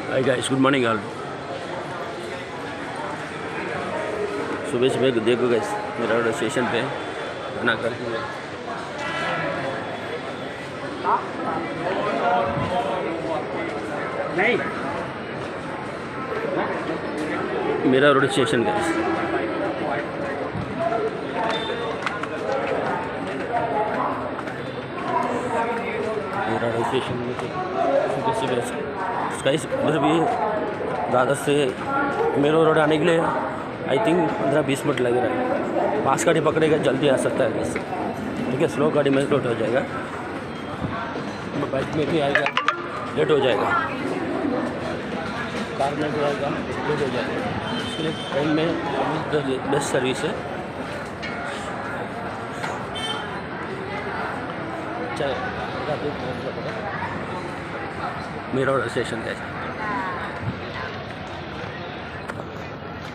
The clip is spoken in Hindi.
Hi guys, good morning all. सुबह सुबह देखो गाइस, मेरा स्टेशन पे अपना करके नहीं मेरा रोड स्टेशन गाइस। मेरा रोड स्टेशन में सुबह सुबह गाइस उधर भी दादर से मेरा रोड आने के लिए आई थिंक 15-20 मिनट लग रहा है। फास्ट गाड़ी पकड़ेगा जल्दी आ सकता है गाइस, ठीक है। स्लो गाड़ी में लेट हो जाएगा, बाइक में भी आएगा लेट हो जाएगा, कार में भी आएगा लेट हो जाएगा। इसके लिए ट्रेन में बेस्ट सर्विस है। मेरा स्टेशन का